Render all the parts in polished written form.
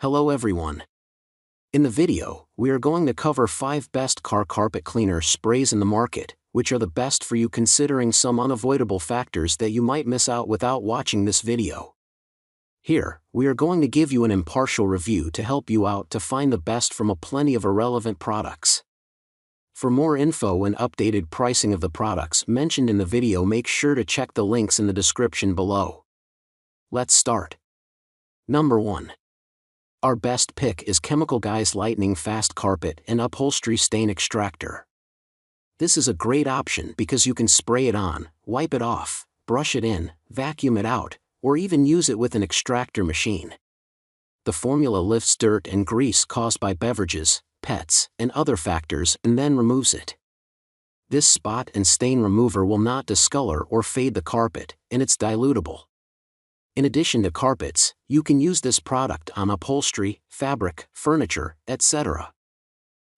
Hello everyone. In the video, we are going to cover 5 best car carpet cleaner sprays in the market, which are the best for you considering some unavoidable factors that you might miss out without watching this video. Here, we are going to give you an impartial review to help you out to find the best from a plenty of irrelevant products. For more info and updated pricing of the products mentioned in the video, make sure to check the links in the description below. Let's start. Number 1. Our best pick is Chemical Guy's Lightning Fast Carpet and Upholstery Stain Extractor. This is a great option because you can spray it on, wipe it off, brush it in, vacuum it out, or even use it with an extractor machine. The formula lifts dirt and grease caused by beverages, pets, and other factors and then removes it. This spot and stain remover will not discolor or fade the carpet, and it's dilutable. In addition to carpets, you can use this product on upholstery, fabric, furniture, etc.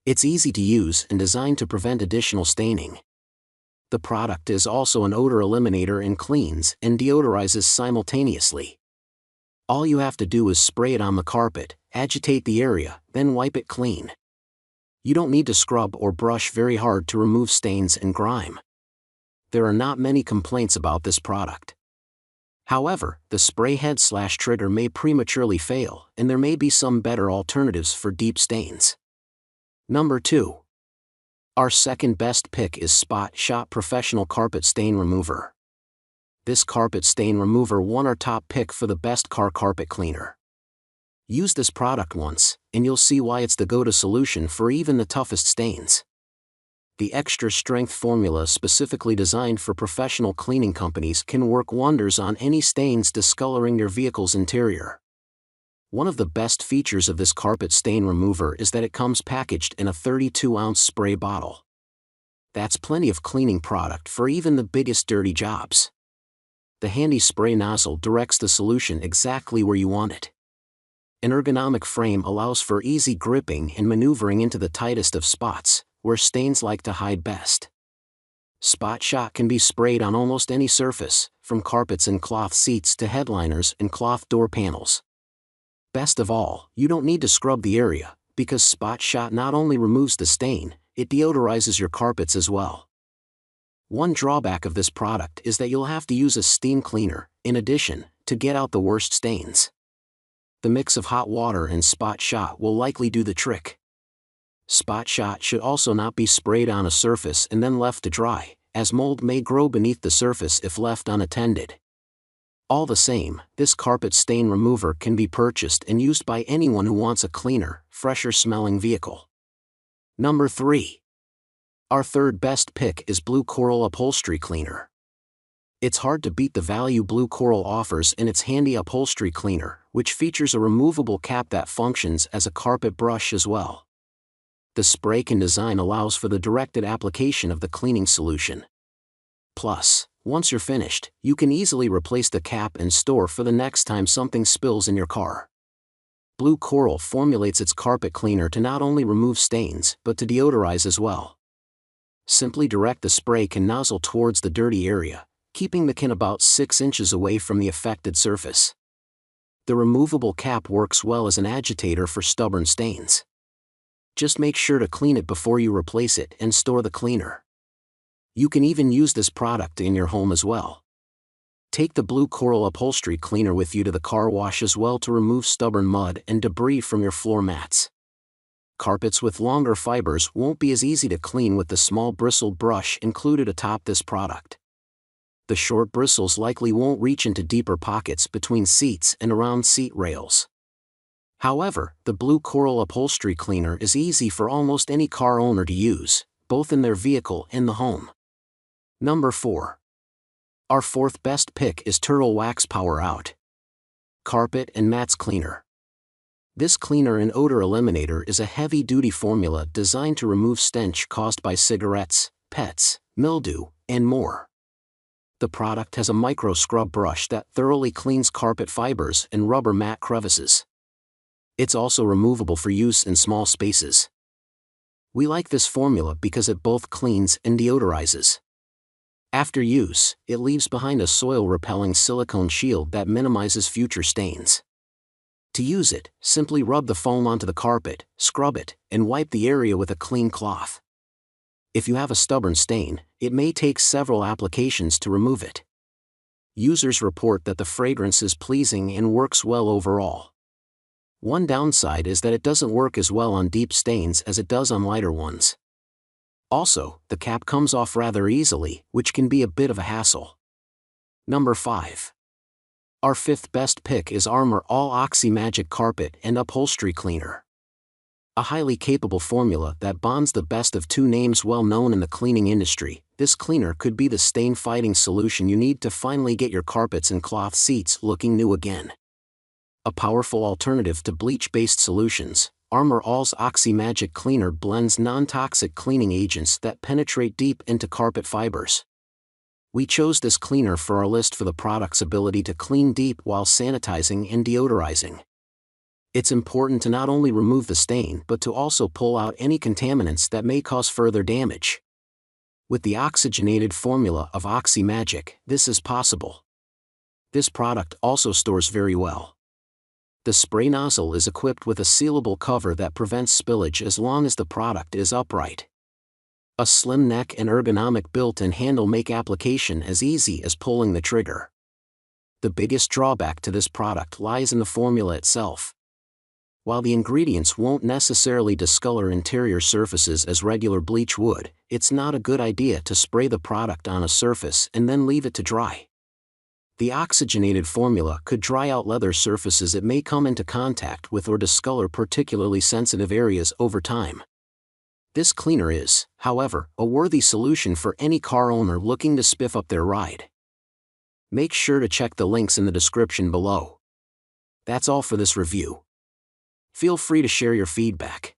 It's easy to use and designed to prevent additional staining. The product is also an odor eliminator and cleans and deodorizes simultaneously. All you have to do is spray it on the carpet, agitate the area, then wipe it clean. You don't need to scrub or brush very hard to remove stains and grime. There are not many complaints about this product. However, the spray head/trigger may prematurely fail, and there may be some better alternatives for deep stains. Number 2. Our second best pick is Spot Shot Professional Carpet Stain Remover. This carpet stain remover won our top pick for the best car carpet cleaner. Use this product once, and you'll see why it's the go-to solution for even the toughest stains. The extra strength formula specifically designed for professional cleaning companies can work wonders on any stains discoloring your vehicle's interior. One of the best features of this carpet stain remover is that it comes packaged in a 32-ounce spray bottle. That's plenty of cleaning product for even the biggest dirty jobs. The handy spray nozzle directs the solution exactly where you want it. An ergonomic frame allows for easy gripping and maneuvering into the tightest of spots, where stains like to hide best. Spot Shot can be sprayed on almost any surface, from carpets and cloth seats to headliners and cloth door panels. Best of all, you don't need to scrub the area, because Spot Shot not only removes the stain, it deodorizes your carpets as well. One drawback of this product is that you'll have to use a steam cleaner, in addition, to get out the worst stains. The mix of hot water and Spot Shot will likely do the trick. Spot Shot should also not be sprayed on a surface and then left to dry, as mold may grow beneath the surface if left unattended. All the same, this carpet stain remover can be purchased and used by anyone who wants a cleaner, fresher-smelling vehicle. Number 3. Our third best pick is Blue Coral Upholstery Cleaner. It's hard to beat the value Blue Coral offers in its handy upholstery cleaner, which features a removable cap that functions as a carpet brush as well. The spray can design allows for the directed application of the cleaning solution. Plus, once you're finished, you can easily replace the cap and store for the next time something spills in your car. Blue Coral formulates its carpet cleaner to not only remove stains, but to deodorize as well. Simply direct the spray can nozzle towards the dirty area, keeping the can about 6 inches away from the affected surface. The removable cap works well as an agitator for stubborn stains. Just make sure to clean it before you replace it and store the cleaner. You can even use this product in your home as well. Take the Blue Coral Upholstery Cleaner with you to the car wash as well to remove stubborn mud and debris from your floor mats. Carpets with longer fibers won't be as easy to clean with the small bristled brush included atop this product. The short bristles likely won't reach into deeper pockets between seats and around seat rails. However, the Blue Coral Upholstery Cleaner is easy for almost any car owner to use, both in their vehicle and the home. Number 4. Our fourth best pick is Turtle Wax Power Out Carpet and Mats Cleaner. This cleaner and odor eliminator is a heavy-duty formula designed to remove stench caused by cigarettes, pets, mildew, and more. The product has a micro-scrub brush that thoroughly cleans carpet fibers and rubber mat crevices. It's also removable for use in small spaces. We like this formula because it both cleans and deodorizes. After use, it leaves behind a soil-repelling silicone shield that minimizes future stains. To use it, simply rub the foam onto the carpet, scrub it, and wipe the area with a clean cloth. If you have a stubborn stain, it may take several applications to remove it. Users report that the fragrance is pleasing and works well overall. One downside is that it doesn't work as well on deep stains as it does on lighter ones. Also, the cap comes off rather easily, which can be a bit of a hassle. Number 5. Our 5th best pick is Armor All Oxy Magic Carpet and Upholstery Cleaner. A highly capable formula that bonds the best of two names well known in the cleaning industry, this cleaner could be the stain-fighting solution you need to finally get your carpets and cloth seats looking new again. A powerful alternative to bleach-based solutions, Armor All's Oxy Magic Cleaner blends non-toxic cleaning agents that penetrate deep into carpet fibers. We chose this cleaner for our list for the product's ability to clean deep while sanitizing and deodorizing. It's important to not only remove the stain but to also pull out any contaminants that may cause further damage. With the oxygenated formula of Oxy Magic, this is possible. This product also stores very well. The spray nozzle is equipped with a sealable cover that prevents spillage as long as the product is upright. A slim neck and ergonomic built-in handle make application as easy as pulling the trigger. The biggest drawback to this product lies in the formula itself. While the ingredients won't necessarily discolor interior surfaces as regular bleach would, it's not a good idea to spray the product on a surface and then leave it to dry. The oxygenated formula could dry out leather surfaces it may come into contact with or discolor particularly sensitive areas over time. This cleaner is, however, a worthy solution for any car owner looking to spiff up their ride. Make sure to check the links in the description below. That's all for this review. Feel free to share your feedback.